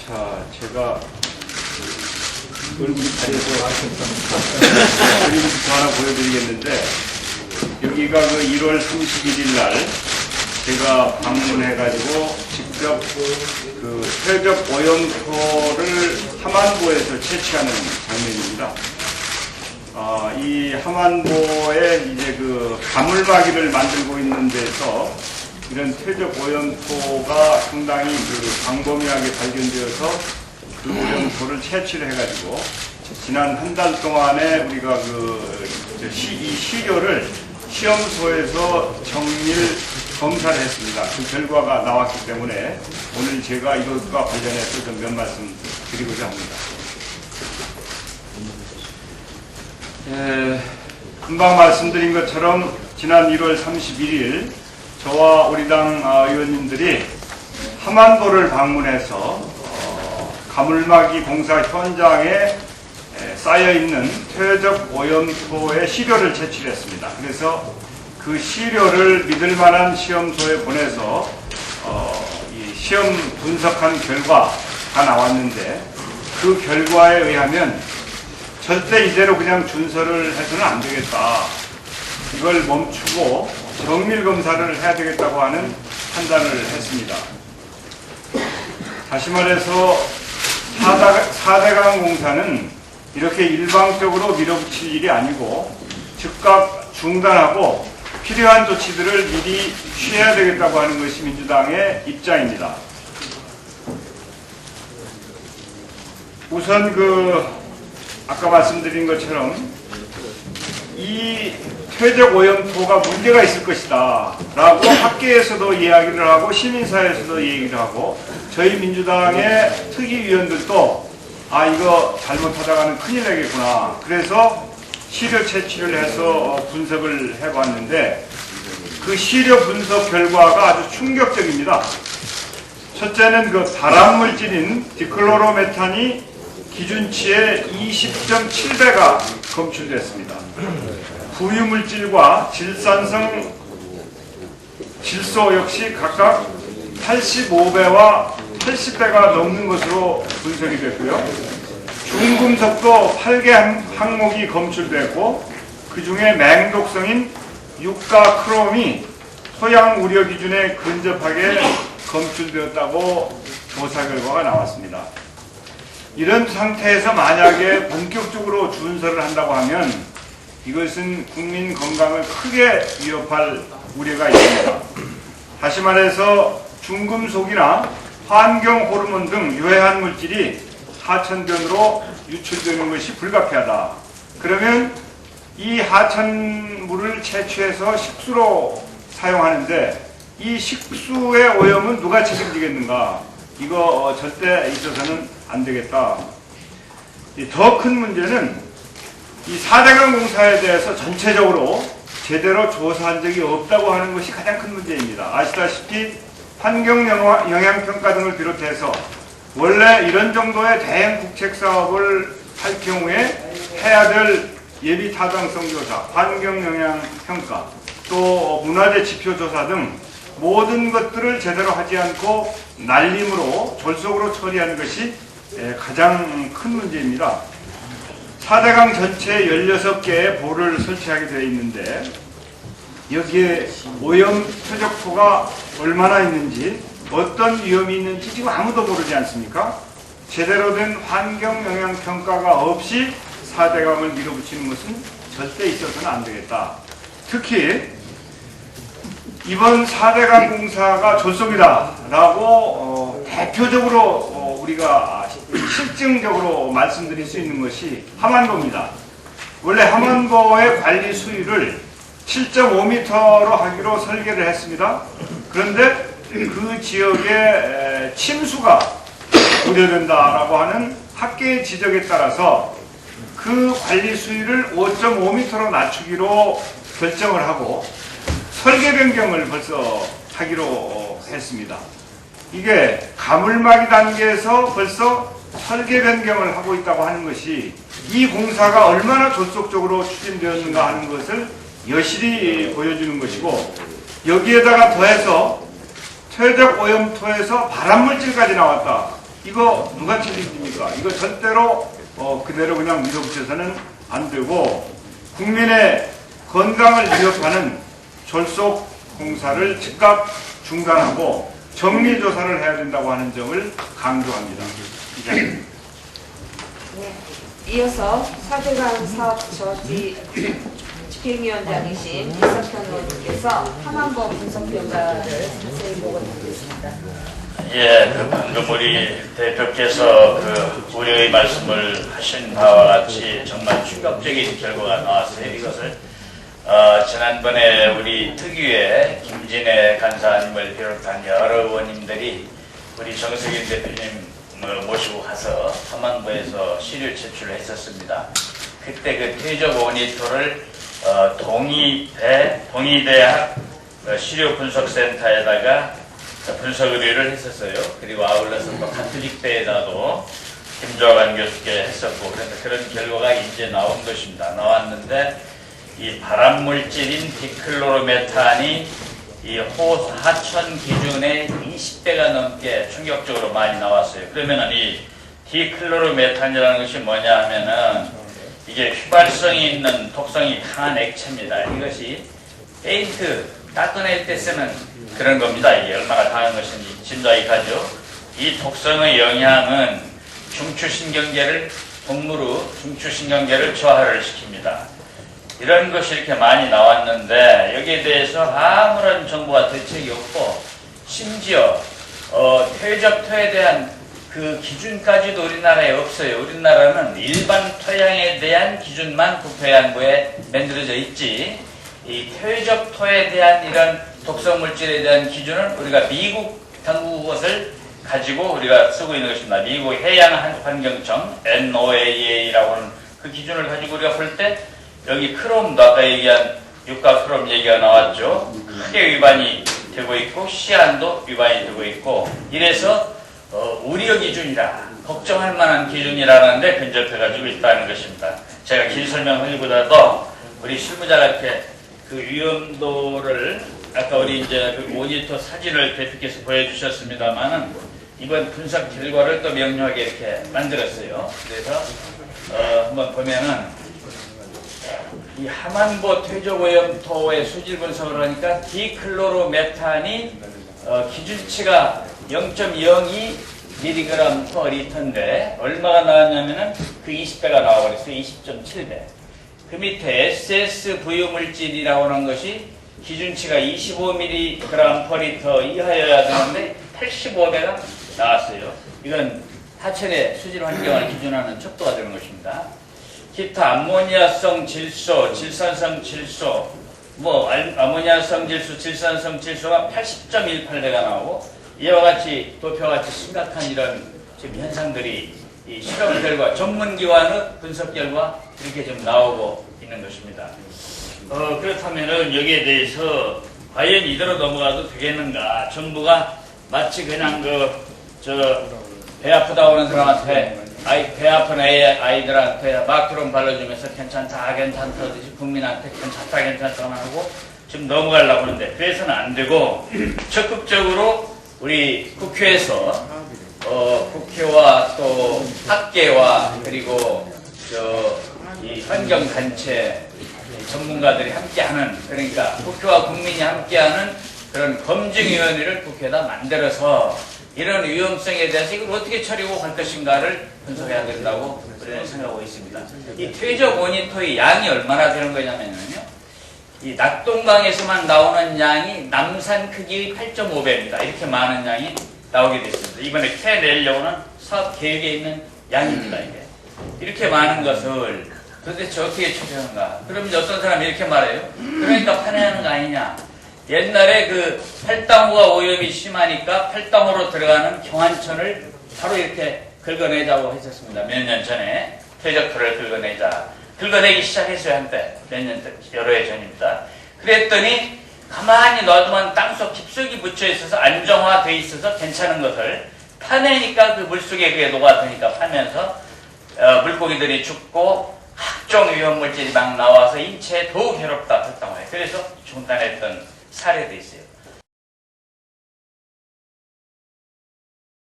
자, 제가 얼굴이 가려서 그림부터 하나 보여드리겠는데, 여기가 그 1월 31일 날 제가 방문해가지고 직접 그 퇴적 오염토를 함안보에서 채취하는 장면입니다. 이 함안보에 이제 그 가물막이를 만들고 있는 데서 이런 퇴적 오염토가 상당히 그 광범위하게 발견되어서 그 오염토를 채취를 해가지고 지난 한 달 동안에 우리가 이 시료를 시험소에서 정밀 검사를 했습니다. 그 결과가 나왔기 때문에 오늘 제가 이것과 관련해서 좀 몇 말씀 드리고자 합니다. 금방 말씀드린 것처럼 지난 1월 31일 저와 우리 당 의원님들이 함안도를 방문해서 가물막이 공사 현장에 쌓여있는 퇴적 오염토의 시료를 채취를 했습니다. 그래서 그 시료를 믿을만한 시험소에 보내서 이 시험 분석한 결과가 나왔는데, 그 결과에 의하면 절대 이대로 그냥 준설을 해서는 안 되겠다, 이걸 멈추고 정밀검사를 해야 되겠다고 하는 판단을 했습니다. 다시 말해서 4대강 공사는 이렇게 일방적으로 밀어붙일 일이 아니고 즉각 중단하고 필요한 조치들을 미리 취해야 되겠다고 하는 것이 민주당의 입장입니다. 우선 아까 말씀드린 것처럼 이 퇴적 오염토가 문제가 있을 것이다 라고 학계에서도 이야기를 하고 시민사회에서도 얘기를 하고 저희 민주당의 특위위원들도 이거 잘못하다가는 큰일 나겠구나, 그래서 시료 채취를 해서 분석을 해봤는데 그 시료 분석 결과가 아주 충격적입니다. 첫째는 그 발암물질인 디클로로메탄이 기준치의 20.7배가 검출됐습니다. 부유물질과 질산성 질소 역시 각각 85배와 80배가 넘는 것으로 분석이 됐고요. 중금속도 8개 항목이 검출됐고, 그 중에 맹독성인 유가 크롬이 토양 우려 기준에 근접하게 검출되었다고 조사 결과가 나왔습니다. 이런 상태에서 만약에 본격적으로 준설을 한다고 하면 이것은 국민 건강을 크게 위협할 우려가 있습니다. 다시 말해서 중금속이나 환경 호르몬 등 유해한 물질이 하천변으로 유출되는 것이 불가피하다. 그러면 이 하천물을 채취해서 식수로 사용하는데 이 식수의 오염은 누가 책임지겠는가? 이거 절대 있어서는 안 되겠다. 더 큰 문제는 이 4대강 공사에 대해서 전체적으로 제대로 조사한 적이 없다고 하는 것이 가장 큰 문제입니다. 아시다시피 환경영향평가 등을 비롯해서 원래 이런 정도의 대형 국책사업을 할 경우에 해야 될 예비타당성 조사, 환경영향평가, 또 문화재 지표조사 등 모든 것들을 제대로 하지 않고 날림으로 졸속으로 처리하는 것이 가장 큰 문제입니다. 4대강 전체에 16개의 보를 설치하게 되어 있는데 여기에 오염 퇴적토가 얼마나 있는지, 어떤 위험이 있는지 지금 아무도 모르지 않습니까? 제대로 된 환경영향평가가 없이 4대강을 밀어붙이는 것은 절대 있어서는 안 되겠다. 특히 이번 4대강 공사가 졸속이다라고 대표적으로 우리가 실증적으로 말씀드릴 수 있는 것이 함안보입니다. 원래 함안보의 관리 수위를 7.5m로 하기로 설계를 했습니다. 그런데 그 지역에 침수가 우려된다라고 하는 학계의 지적에 따라서 그 관리 수위를 5.5m로 낮추기로 결정을 하고 설계 변경을 벌써 하기로 했습니다. 이게 가물막이 단계에서 벌써 설계 변경을 하고 있다고 하는 것이 이 공사가 얼마나 졸속적으로 추진되었는가 하는 것을 여실히 보여주는 것이고, 여기에다가 더해서 퇴적 오염토에서 발암물질까지 나왔다. 이거 누가 책임집니까? 이거 절대로 그대로 그냥 밀어붙여서는 안 되고 국민의 건강을 위협하는 졸속 공사를 즉각 중단하고 정밀조사를 해야 된다고 하는 점을 강조합니다. 네. 이어서 4대강 사업 저지 집행위원장이신 이석현 의원님께서 하만보 분석 결과를 자세히 보고드리겠습니다. 예, 방금 우리 대표께서 우려의 말씀을 하신 바와 같이 정말 충격적인 결과가 나왔어요. 이것을 지난번에 우리 특위에 김진애 간사님을 비롯한 여러 의원님들이 우리 정석인 대표님 모시고 가서 하만부에서 시료 제출을 했었습니다. 그때 그 퇴적 모니터를 동의대학 시료 분석센터에다가 분석 의뢰를 했었어요. 그리고 아울러서 또 가톨릭대에다도 김조관 교수께 했었고, 그래서 그런 결과가 이제 나온 것입니다. 나왔는데 이 발암물질인 디클로로메탄이 이 하천 기준의 20배가 넘게 충격적으로 많이 나왔어요. 그러면은 이 디클로로메탄이라는 것이 뭐냐 하면은 이게 휘발성이 있는 독성이 강한 액체입니다. 이것이 페인트 닦아낼 때 쓰는 그런 겁니다. 이게 얼마나 강한 것인지 짐작이 가죠. 이 독성의 영향은 중추신경계를 동물의 중추신경계를 저하를 시킵니다. 이런 것이 이렇게 많이 나왔는데 여기에 대해서 아무런 정보가 대책이 없고 심지어 퇴적토에 대한 그 기준까지도 우리나라에 없어요. 우리나라는 일반 토양에 대한 기준만 국토해양부에 만들어져 있지 이 퇴적토에 대한 이런 독성물질에 대한 기준은 우리가 미국 당국 것을 가지고 우리가 쓰고 있는 것입니다. 미국 해양환경청 NOAA라고 하는 그 기준을 가지고 우리가 볼 때 여기 크롬도 아까 얘기한 유가 크롬 얘기가 나왔죠. 크게 위반이 되고 있고 시안도 위반이 되고 있고 이래서 우려 기준이라 걱정할 만한 기준이라는데 근접해가지고 있다는 것입니다. 제가 긴 설명하기보다도 우리 실무자가 이렇게 그 위험도를 아까 우리 이제 그 모니터 사진을 대표께서 보여주셨습니다만은 이번 분석 결과를 또 명료하게 이렇게 만들었어요. 그래서 한번 보면은 이 하만보 퇴적오염토의 수질 분석을 하니까 디클로로메탄이 기준치가 0.02mg/L인데 얼마가 나왔냐면은 그 20배가 나와버렸어요. 20.7배. 그 밑에 SS 부유물질이라고 하는 것이 기준치가 25mg/L 이하여야 되는데 85배가 나왔어요. 이건 하천의 수질 환경을 기준하는 척도가 되는 것입니다. 기타 암모니아성 질소, 질산성 질소, 아모니아성 질소, 질산성 질소가 80.18배가 나오고 이와 같이 도표와 같이 심각한 이런 지금 현상들이 이 실험 결과, 전문기관의 분석 결과 이렇게 좀 나오고 있는 것입니다. 그렇다면은 여기에 대해서 과연 이대로 넘어가도 되겠는가? 정부가 마치 그냥 배 아프다고 하는 사람한테 배 아픈 아이들한테 마크론 발라주면서 괜찮다 괜찮다듯이 국민한테 괜찮다만 하고 지금 넘어가려고 하는데 그래서는 안 되고 적극적으로 우리 국회에서 국회와 또 학계와 그리고 이 환경단체 전문가들이 함께하는 그러니까 국회와 국민이 함께하는 그런 검증위원회를 국회에다 만들어서 이런 위험성에 대해서 이걸 어떻게 처리하고 갈 것인가를 분석해야 된다고 우리는 생각하고 있습니다. 이 퇴적 모니터의 양이 얼마나 되는 거냐면요. 이 낙동강에서만 나오는 양이 남산 크기의 8.5배입니다. 이렇게 많은 양이 나오게 됐습니다. 이번에 캐내려고는 사업 계획에 있는 양입니다. 이게. 이렇게 많은 것을 도대체 어떻게 처리하는가. 그럼 이제 어떤 사람이 이렇게 말해요. 그러니까 판매하는 거 아니냐. 옛날에 그 팔당호가 오염이 심하니까 팔당호로 들어가는 경안천을 바로 이렇게 긁어내자고 했었습니다. 몇 년 전에 퇴적토를 긁어내자. 긁어내기 시작했어요. 한때 여러 해 전입니다. 그랬더니 가만히 놔두면 땅속 깊숙이 묻혀 있어서 안정화돼 있어서 괜찮은 것을 파내니까 그 물속에 그게 녹아드니까 파면서 물고기들이 죽고 각종 위험물질이 막 나와서 인체에 더욱 괴롭다 팔당호에. 그래서 중단했던 사례도 있어요.